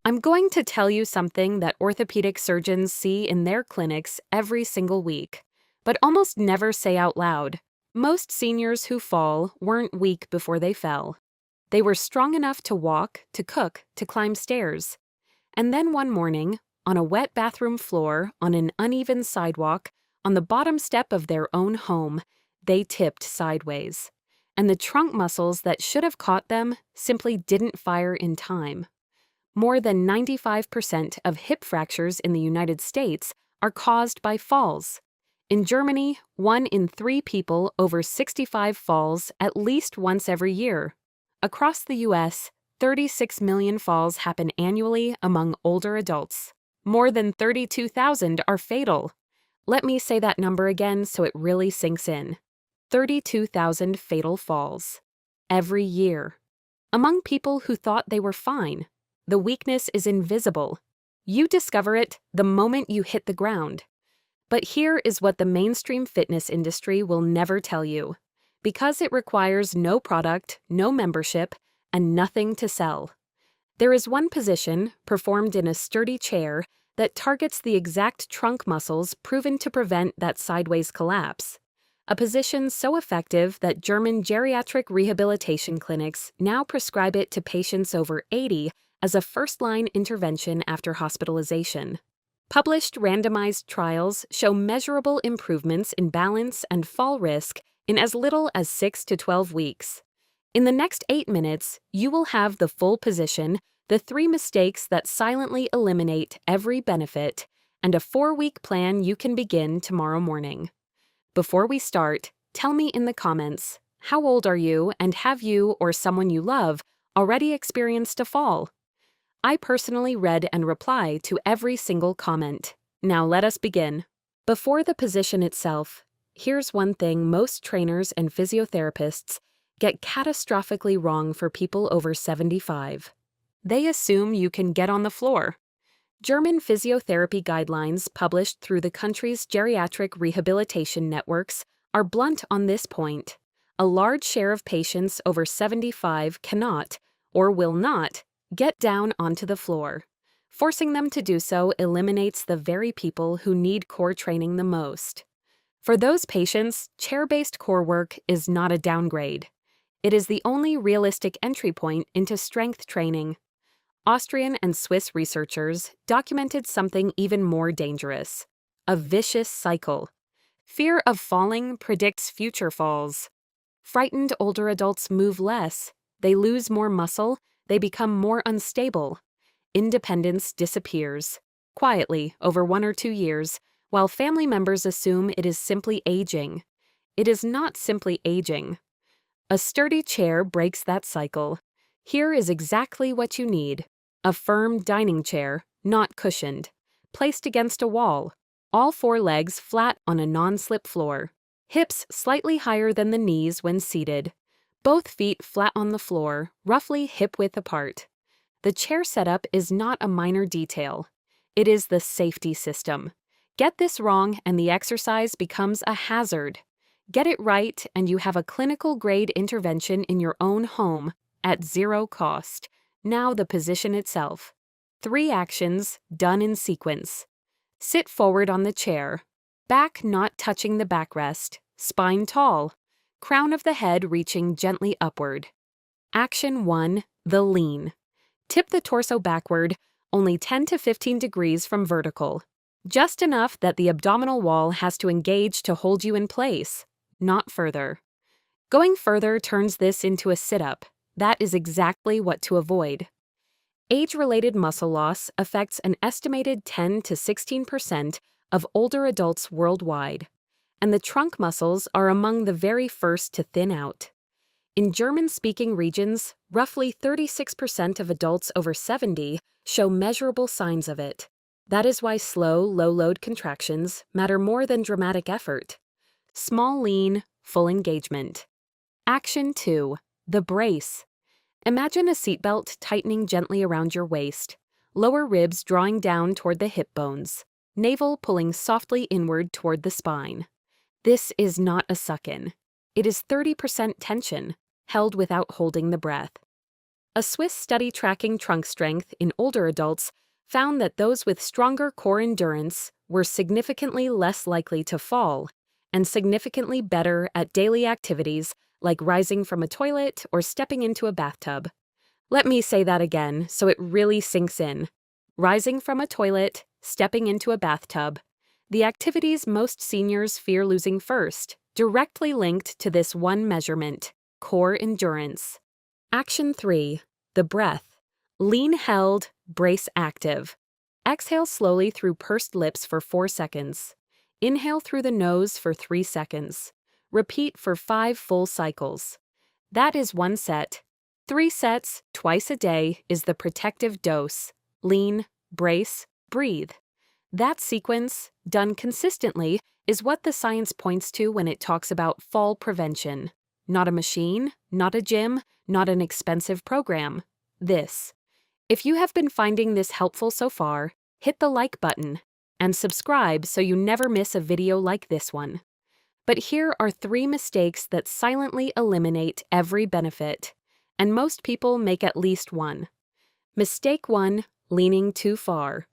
I'm going to tell you something that orthopedic surgeons see in their clinics every single week, but almost never say out loud. Most seniors who fall weren't weak before they fell. They were strong enough to walk, to cook, to climb stairs. And then one morning, on a wet bathroom floor, on an uneven sidewalk, on the bottom step of their own home, they tipped sideways. And the trunk muscles that should have caught them simply didn't fire in time. More than 95% of hip fractures in the United States are caused by falls. In Germany, 1 in 3 people over 65 falls at least once every year. Across the U.S., 36 million falls happen annually among older adults. More than 32,000 are fatal. Let me say that number again so it really sinks in. 32,000 fatal falls. Every year. Among people who thought they were fine. The weakness is invisible. You discover it the moment you hit the ground. But here is what the mainstream fitness industry will never tell you. Because it requires no product, no membership, and nothing to sell. There is one position, performed in a sturdy chair, that targets the exact trunk muscles proven to prevent that sideways collapse. A position so effective that German geriatric rehabilitation clinics now prescribe it to patients over 80 as a first-line intervention after hospitalization. Published randomized trials show measurable improvements in balance and fall risk in as little as 6 to 12 weeks. In the next 8 minutes, you will have the full position, the 3 mistakes that silently eliminate every benefit, and a 4-week plan you can begin tomorrow morning. Before we start, tell me in the comments, how old are you and have you or someone you love already experienced a fall? I personally read and reply to every single comment. Now let us begin. Before the position itself, here's one thing most trainers and physiotherapists get catastrophically wrong for people over 75. They assume you can get on the floor. German physiotherapy guidelines published through the country's geriatric rehabilitation networks are blunt on this point. A large share of patients over 75 cannot, or will not, get down onto the floor. Forcing them to do so eliminates the very people who need core training the most. For those patients, chair-based core work is not a downgrade. It is the only realistic entry point into strength training. Austrian and Swiss researchers documented something even more dangerous: a vicious cycle. Fear of falling predicts future falls. Frightened older adults move less, they lose more muscle, they become more unstable. Independence disappears, quietly over 1 or 2 years, while family members assume it is simply aging. It is not simply aging. A sturdy chair breaks that cycle. Here is exactly what you need. A firm dining chair, not cushioned, placed against a wall, all 4 legs flat on a non-slip floor, hips slightly higher than the knees when seated, both feet flat on the floor, roughly hip-width apart. The chair setup is not a minor detail. It is the safety system. Get this wrong and the exercise becomes a hazard. Get it right and you have a clinical-grade intervention in your own home at 0 cost. Now the position itself. 3 actions done in sequence. Sit forward on the chair. Back not touching the backrest. Spine tall. Crown of the head reaching gently upward. Action 1, the lean. Tip the torso backward, only 10 to 15 degrees from vertical. Just enough that the abdominal wall has to engage to hold you in place, not further. Going further turns this into a sit-up. That is exactly what to avoid. Age-related muscle loss affects an estimated 10 to 16% of older adults worldwide, and the trunk muscles are among the very first to thin out. In German-speaking regions, roughly 36% of adults over 70 show measurable signs of it. That is why slow, low-load contractions matter more than dramatic effort. Small lean, full engagement. Action 2, the brace. Imagine a seatbelt tightening gently around your waist, lower ribs drawing down toward the hip bones, navel pulling softly inward toward the spine. This is not a suck-in. It is 30% tension, held without holding the breath. A Swiss study tracking trunk strength in older adults found that those with stronger core endurance were significantly less likely to fall and significantly better at daily activities like rising from a toilet or stepping into a bathtub. Let me say that again so it really sinks in. Rising from a toilet, stepping into a bathtub, the activities most seniors fear losing first, directly linked to this one measurement, core endurance. Action 3. The breath. Lean held, brace active. Exhale slowly through pursed lips for 4 seconds. Inhale through the nose for 3 seconds. Repeat for 5 full cycles. That is 1 set. 3 sets, twice a day, is the protective dose. Lean, brace, breathe. That sequence, done consistently, is what the science points to when it talks about fall prevention. Not a machine, not a gym, not an expensive program. This. If you have been finding this helpful so far, hit the like button and subscribe so you never miss a video like this one. But here are 3 mistakes that silently eliminate every benefit, and most people make at least one. Mistake 1, leaning too far.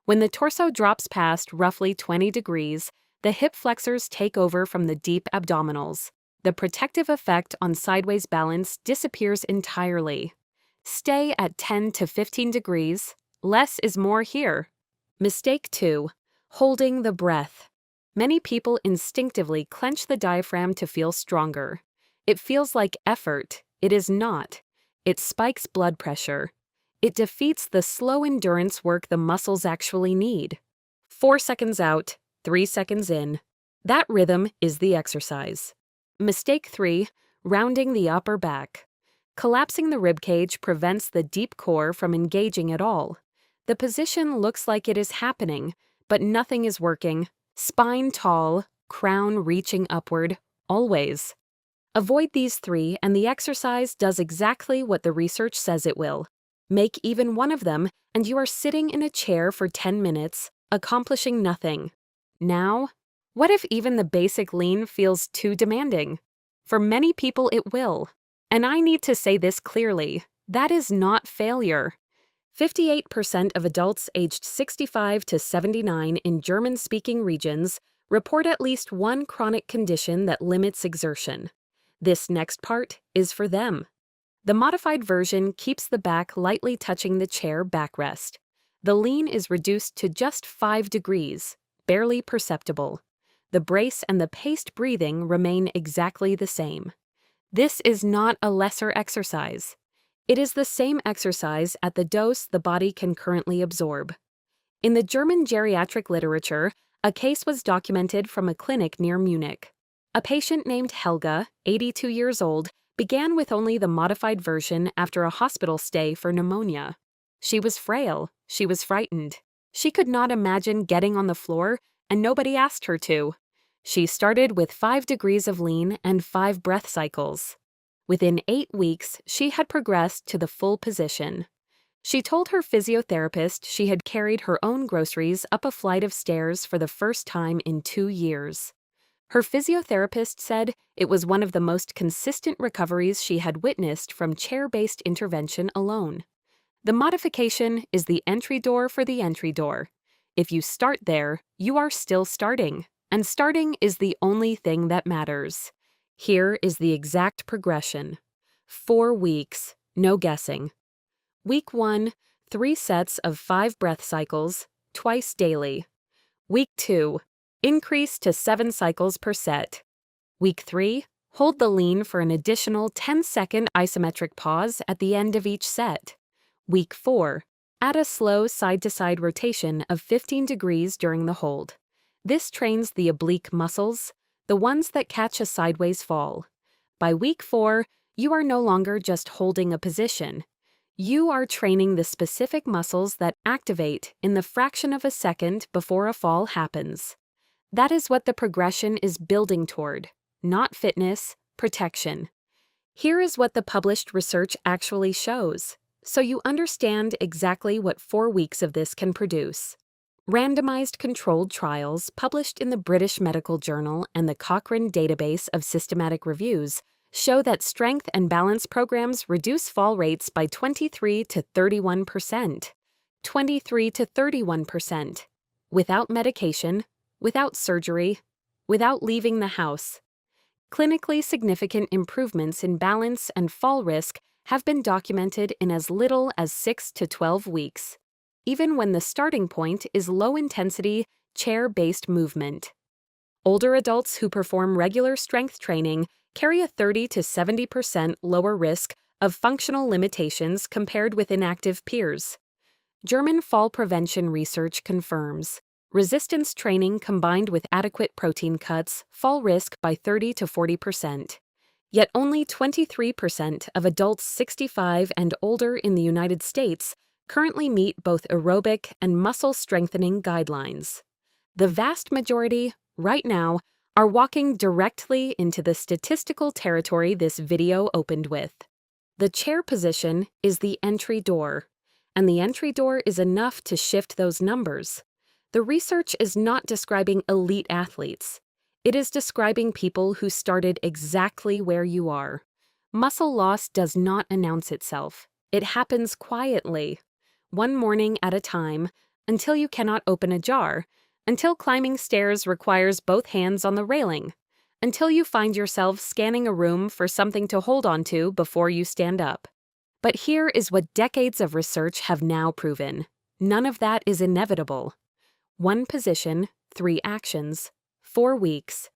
When the torso drops past roughly 20 degrees, the hip flexors take over from the deep abdominals. The protective effect on sideways balance disappears entirely. Stay at 10 to 15 degrees. Less is more here. Mistake 2, holding the breath. Many people instinctively clench the diaphragm to feel stronger. It feels like effort. It is not. It spikes blood pressure. It defeats the slow endurance work the muscles actually need. 4 seconds out, 3 seconds in. That rhythm is the exercise. Mistake 3, rounding the upper back. Collapsing the ribcage prevents the deep core from engaging at all. The position looks like it is happening, but nothing is working. Spine tall, crown reaching upward, always. Avoid these 3 and the exercise does exactly what the research says it will. Make even one of them and you are sitting in a chair for 10 minutes, accomplishing nothing. Now, what if even the basic lean feels too demanding? For many people it will. And I need to say this clearly, that is not failure. 58% of adults aged 65 to 79 in German-speaking regions report at least one chronic condition that limits exertion. This next part is for them. The modified version keeps the back lightly touching the chair backrest. The lean is reduced to just 5 degrees, barely perceptible. The brace and the paced breathing remain exactly the same. This is not a lesser exercise. It is the same exercise at the dose the body can currently absorb. In the German geriatric literature, a case was documented from a clinic near Munich. A patient named Helga, 82 years old, began with only the modified version after a hospital stay for pneumonia. She was frail. She was frightened. She could not imagine getting on the floor, and nobody asked her to. She started with 5 degrees of lean and 5 breath cycles. Within 8 weeks, she had progressed to the full position. She told her physiotherapist she had carried her own groceries up a flight of stairs for the first time in 2 years. Her physiotherapist said it was one of the most consistent recoveries she had witnessed from chair-based intervention alone. The modification is the entry door for the entry door. If you start there, you are still starting, and starting is the only thing that matters. Here is the exact progression. 4 weeks, no guessing. Week 1, 3 sets of 5 breath cycles, twice daily. Week 2, increase to 7 cycles per set. Week 3, hold the lean for an additional 10-second isometric pause at the end of each set. Week 4, add a slow side-to-side rotation of 15 degrees during the hold. This trains the oblique muscles, the ones that catch a sideways fall. By week 4, you are no longer just holding a position. You are training the specific muscles that activate in the fraction of a second before a fall happens. That is what the progression is building toward, not fitness, protection. Here is what the published research actually shows, so you understand exactly what 4 weeks of this can produce. Randomized controlled trials published in the British Medical Journal and the Cochrane Database of Systematic Reviews show that strength and balance programs reduce fall rates by 23 to 31%. 23 to 31%. Without medication, without surgery, without leaving the house. Clinically significant improvements in balance and fall risk have been documented in as little as 6 to 12 weeks, even when the starting point is low-intensity, chair-based movement. Older adults who perform regular strength training carry a 30 to 70% lower risk of functional limitations compared with inactive peers. German fall prevention research confirms resistance training combined with adequate protein cuts fall risk by 30 to 40%. Yet only 23% of adults 65 and older in the United States currently meet both aerobic and muscle strengthening guidelines. The vast majority, right now, are walking directly into the statistical territory this video opened with. The chair position is the entry door, and the entry door is enough to shift those numbers. The research is not describing elite athletes. It is describing people who started exactly where you are. Muscle loss does not announce itself. It happens quietly, one morning at a time, until you cannot open a jar, until climbing stairs requires both hands on the railing, until you find yourself scanning a room for something to hold onto before you stand up. But here is what decades of research have now proven. None of that is inevitable. 1 position, 3 actions, 4 weeks.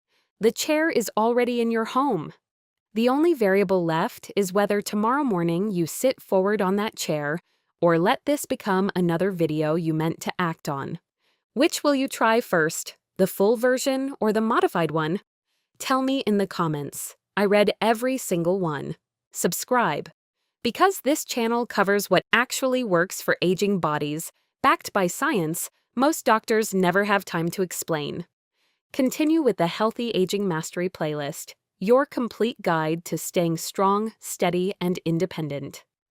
The chair is already in your home. The only variable left is whether tomorrow morning you sit forward on that chair or let this become another video you meant to act on. Which will you try first, the full version or the modified one? Tell me in the comments. I read every single one. Subscribe. Because this channel covers what actually works for aging bodies, backed by science, most doctors never have time to explain. Continue with the Healthy Aging Mastery playlist, your complete guide to staying strong, steady, and independent.